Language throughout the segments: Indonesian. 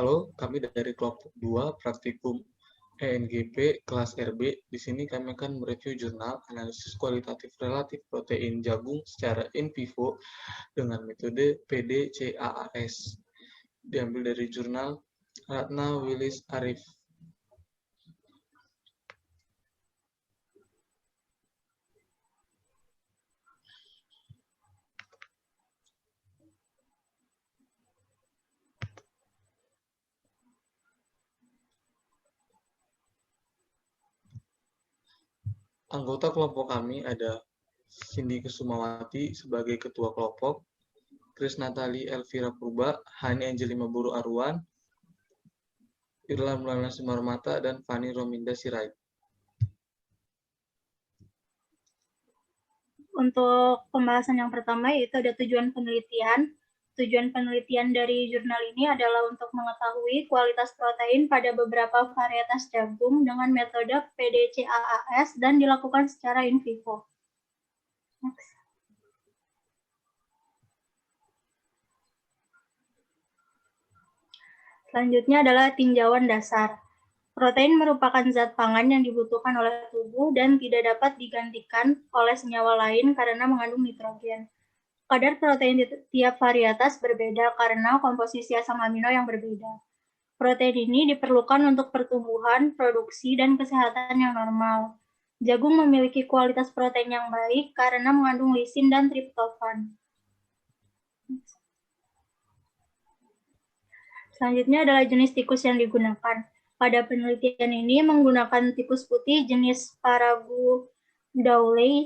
Halo, kami dari kelompok 2 praktikum ENGP kelas RB. Di sini kami akan mereview jurnal analisis kualitatif relatif protein jagung secara in vivo dengan metode PDCAAS. Diambil dari jurnal Ratna Willis Arif. Anggota kelompok kami ada Cindy Kusumawati sebagai ketua kelompok, Chris Natali Elvira Purba, Hani Angelima Buru Arwan, Irla Mulana Simarmata, dan Fani Rominda Sirait. Untuk pembahasan yang pertama yaitu ada tujuan penelitian. Tujuan penelitian dari jurnal ini adalah untuk mengetahui kualitas protein pada beberapa varietas jagung dengan metode PDCAAS dan dilakukan secara in vivo. Next. Selanjutnya adalah tinjauan dasar. Protein merupakan zat pangan yang dibutuhkan oleh tubuh dan tidak dapat digantikan oleh senyawa lain karena mengandung nitrogen. Kadar protein di tiap varietas berbeda karena komposisi asam amino yang berbeda. Protein ini diperlukan untuk pertumbuhan, produksi, dan kesehatan yang normal. Jagung memiliki kualitas protein yang baik karena mengandung lisin dan triptofan. Selanjutnya adalah jenis tikus yang digunakan. Pada penelitian ini menggunakan tikus putih jenis Paragudaulei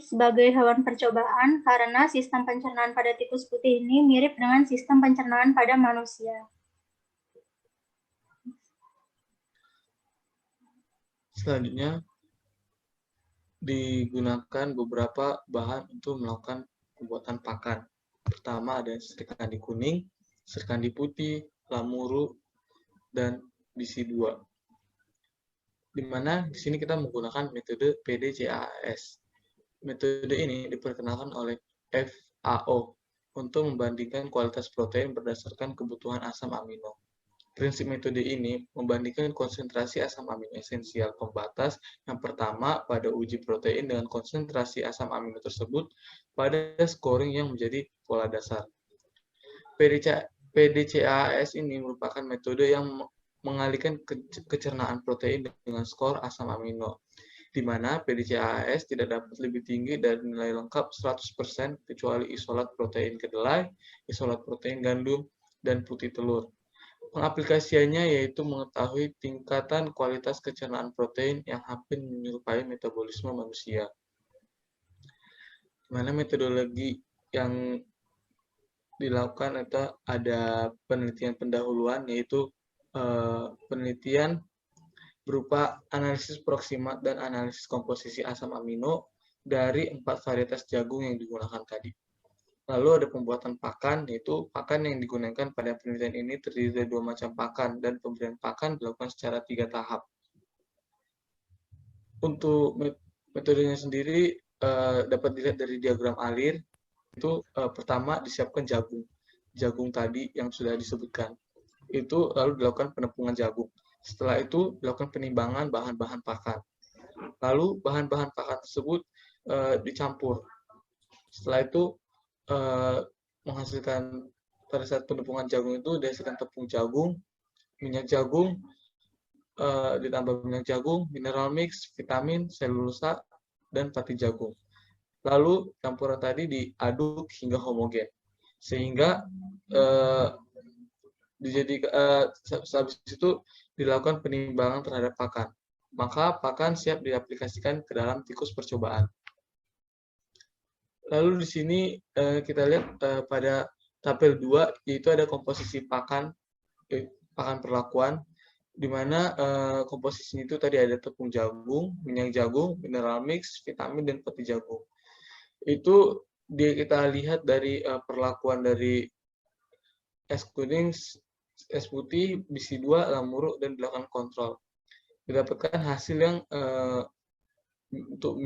sebagai hewan percobaan karena sistem pencernaan pada tikus putih ini mirip dengan sistem pencernaan pada manusia. Selanjutnya, digunakan beberapa bahan untuk melakukan pembuatan pakan. Pertama ada serikandi kuning, serikandi putih, lamuru, dan BC2. Di mana di sini kita menggunakan metode PDCAAS. Metode ini diperkenalkan oleh FAO untuk membandingkan kualitas protein berdasarkan kebutuhan asam amino. Prinsip metode ini membandingkan konsentrasi asam amino esensial pembatas yang pertama pada uji protein dengan konsentrasi asam amino tersebut pada scoring yang menjadi pola dasar. PDCAAS ini merupakan metode yang mengalihkan kecernaan protein dengan skor asam amino, di mana PDCAAS tidak dapat lebih tinggi dari nilai lengkap 100% kecuali isolat protein kedelai, isolat protein gandum, dan putih telur. Pengaplikasiannya yaitu mengetahui tingkatan kualitas kecernaan protein yang hampir menyerupai metabolisme manusia. Di mana metodologi yang dilakukan itu ada penelitian pendahuluan, yaitu penelitian berupa analisis proksimat dan analisis komposisi asam amino dari 4 varietas jagung yang digunakan tadi. Lalu ada pembuatan pakan, yaitu pakan yang digunakan pada penelitian ini terdiri dari 2 macam pakan, dan pemberian pakan dilakukan secara 3 tahap. Untuk metodenya sendiri dapat dilihat dari diagram alir. Itu pertama disiapkan jagung tadi yang sudah disebutkan. Itu lalu dilakukan penepungan jagung. Setelah itu dilakukan penimbangan bahan-bahan pakan. Lalu bahan-bahan pakan tersebut dicampur. Setelah itu menghasilkan, pada saat penepungan jagung itu dihasilkan tepung jagung, minyak jagung, ditambah minyak jagung, mineral mix, vitamin, selulosa, dan pati jagung. Lalu campuran tadi diaduk hingga homogen, sehingga habis itu dilakukan penimbangan terhadap pakan. Maka pakan siap diaplikasikan ke dalam tikus percobaan. Lalu di sini kita lihat pada tabel 2, yaitu ada komposisi pakan perlakuan, di mana komposisinya itu tadi ada tepung jagung, minyak jagung, mineral mix, vitamin, dan peti jagung. Itu kita lihat dari perlakuan dari es kuning, es putih, BC2, lamuru, dan dilakukan kontrol. Didapatkan hasil yang untuk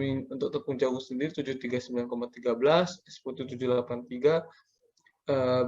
tepung jagung sendiri 739,13, es putih 783,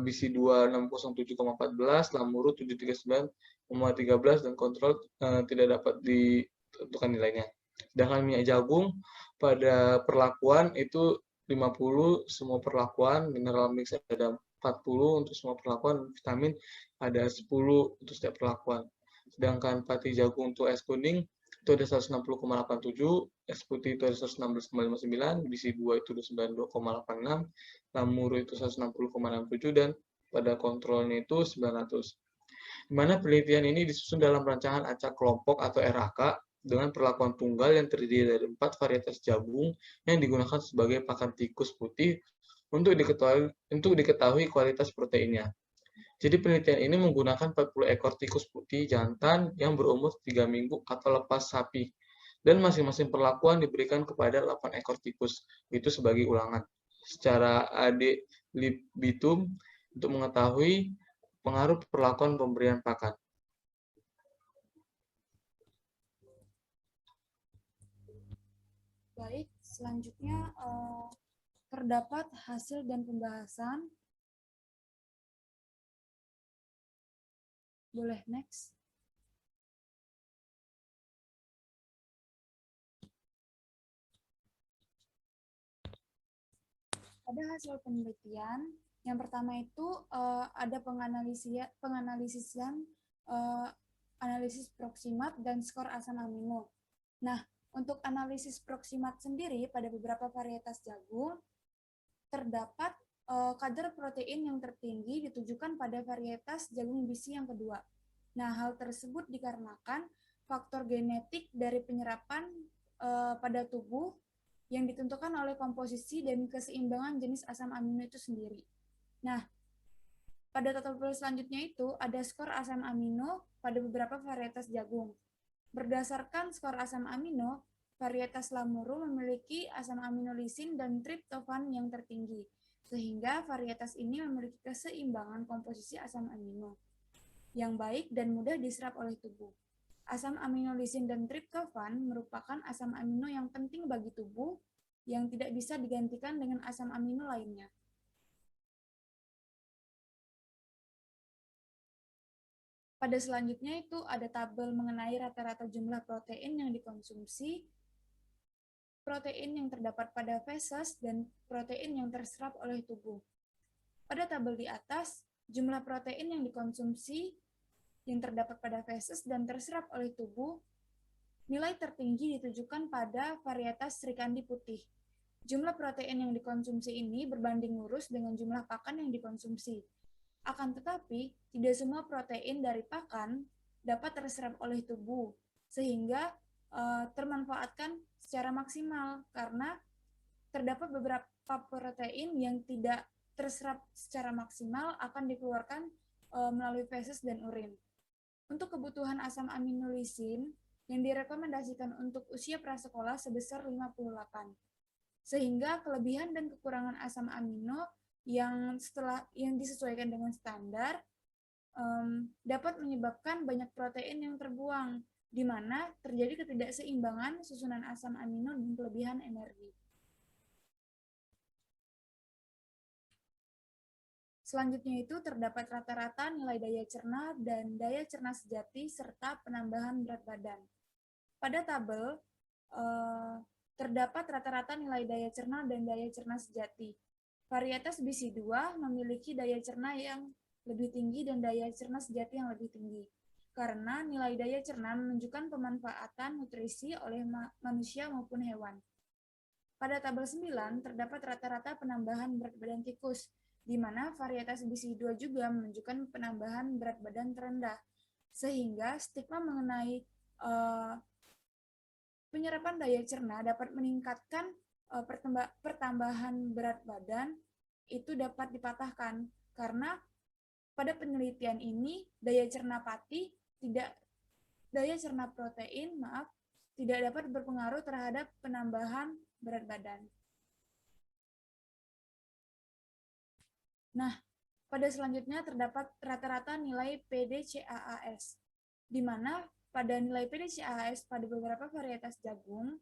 BC2 607,14, lamuru 739, nomor 13 dan kontrol tidak dapat ditentukan nilainya. Sedangkan minyak jagung pada perlakuan itu 50 semua perlakuan, mineral mix ada 40 untuk semua perlakuan, vitamin ada 10 untuk setiap perlakuan. Sedangkan pati jagung untuk es kuning itu ada 160,87, es putih itu ada 116,59, BC2 itu 92,86, lamuru itu 160,67, dan pada kontrolnya itu 900. Di mana penelitian ini disusun dalam rancangan acak kelompok atau RAK dengan perlakuan tunggal yang terdiri dari 4 varietas jagung yang digunakan sebagai pakan tikus putih untuk diketahui kualitas proteinnya. Jadi penelitian ini menggunakan 40 ekor tikus putih jantan yang berumur 3 minggu atau lepas sapi. Dan masing-masing perlakuan diberikan kepada 8 ekor tikus, itu sebagai ulangan. Secara ad libitum untuk mengetahui pengaruh perlakuan pemberian pakan. Baik, selanjutnya terdapat hasil dan pembahasan. Boleh next. Ada hasil penelitian. Yang pertama itu ada penganalisisan analisis proksimat dan skor asam amino. Nah, untuk analisis proksimat sendiri pada beberapa varietas jagung terdapat kadar protein yang tertinggi ditujukan pada varietas jagung bisi yang kedua. Nah, hal tersebut dikarenakan faktor genetik dari penyerapan pada tubuh yang ditentukan oleh komposisi dan keseimbangan jenis asam amino itu sendiri. Nah, pada tabel selanjutnya itu ada skor asam amino pada beberapa varietas jagung. Berdasarkan skor asam amino, varietas lamuru memiliki asam amino lisin dan triptofan yang tertinggi, sehingga varietas ini memiliki keseimbangan komposisi asam amino yang baik dan mudah diserap oleh tubuh. Asam amino lisin dan triptofan merupakan asam amino yang penting bagi tubuh yang tidak bisa digantikan dengan asam amino lainnya. Pada selanjutnya itu ada tabel mengenai rata-rata jumlah protein yang dikonsumsi, protein yang terdapat pada feses, dan protein yang terserap oleh tubuh. Pada tabel di atas, jumlah protein yang dikonsumsi yang terdapat pada feses dan terserap oleh tubuh, nilai tertinggi ditujukan pada varietas Srikandi putih. Jumlah protein yang dikonsumsi ini berbanding lurus dengan jumlah pakan yang dikonsumsi. Akan tetapi, tidak semua protein dari pakan dapat terserap oleh tubuh, sehingga termanfaatkan secara maksimal karena terdapat beberapa protein yang tidak terserap secara maksimal akan dikeluarkan melalui feses dan urin. Untuk kebutuhan asam amino lisin yang direkomendasikan untuk usia prasekolah sebesar 58. Sehingga kelebihan dan kekurangan asam amino yang disesuaikan dengan standar dapat menyebabkan banyak protein yang terbuang, di mana terjadi ketidakseimbangan susunan asam amino dan kelebihan energi. Selanjutnya itu terdapat rata-rata nilai daya cerna dan daya cerna sejati serta penambahan berat badan. Pada tabel terdapat rata-rata nilai daya cerna dan daya cerna sejati. Varietas BC2 memiliki daya cerna yang lebih tinggi dan daya cerna sejati yang lebih tinggi. Karena nilai daya cerna menunjukkan pemanfaatan nutrisi oleh manusia maupun hewan. Pada tabel 9 terdapat rata-rata penambahan berat badan tikus, di mana varietas BC2 juga menunjukkan penambahan berat badan terendah, sehingga stigma mengenai penyerapan daya cerna dapat meningkatkan pertambahan berat badan itu dapat dipatahkan, karena pada penelitian ini daya cerna protein tidak dapat berpengaruh terhadap penambahan berat badan. Nah, pada selanjutnya terdapat rata-rata nilai PDCAAS, di mana pada nilai PDCAAS pada beberapa varietas jagung,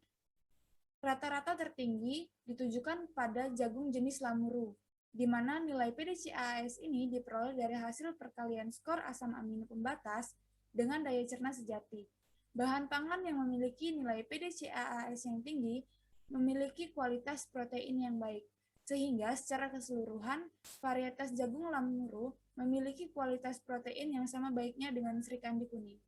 rata-rata tertinggi ditujukan pada jagung jenis lamuru, di mana nilai PDCAAS ini diperoleh dari hasil perkalian skor asam amino pembatas dengan daya cerna sejati. Bahan pangan yang memiliki nilai PDCAAS yang tinggi memiliki kualitas protein yang baik, sehingga secara keseluruhan varietas jagung lamuru memiliki kualitas protein yang sama baiknya dengan Sri Kandi kuning.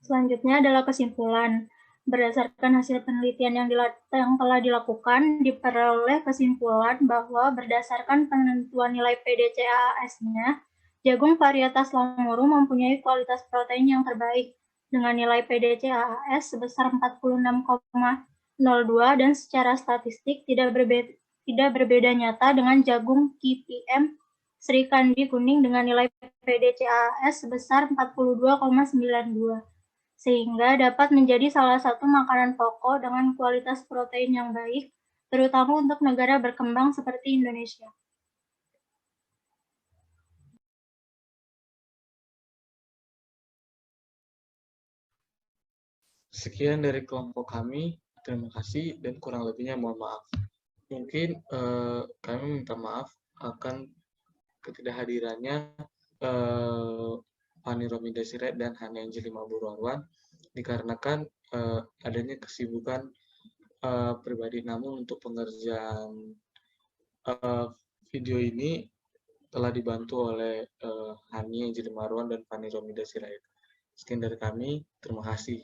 Selanjutnya adalah kesimpulan. Berdasarkan hasil penelitian yang telah dilakukan, diperoleh kesimpulan bahwa berdasarkan penentuan nilai PDCAAS-nya, jagung varietas lamuru mempunyai kualitas protein yang terbaik dengan nilai PDCAAS sebesar 46,02 dan secara statistik tidak berbeda nyata dengan jagung KPM Sri Kandi kuning dengan nilai PDCAAS sebesar 42,92. Sehingga dapat menjadi salah satu makanan pokok dengan kualitas protein yang baik, terutama untuk negara berkembang seperti Indonesia. Sekian dari kelompok kami, terima kasih dan kurang lebihnya mohon maaf. Mungkin kami minta maaf akan ketidakhadirannya Fani Romida Sirait dan Hani Anjeli Maburwarwan dikarenakan adanya kesibukan pribadi. Namun untuk pengerjaan video ini telah dibantu oleh Hani Anjeli Maburwarwan dan Fani Romida Sirait. Sekian dari kami, terima kasih.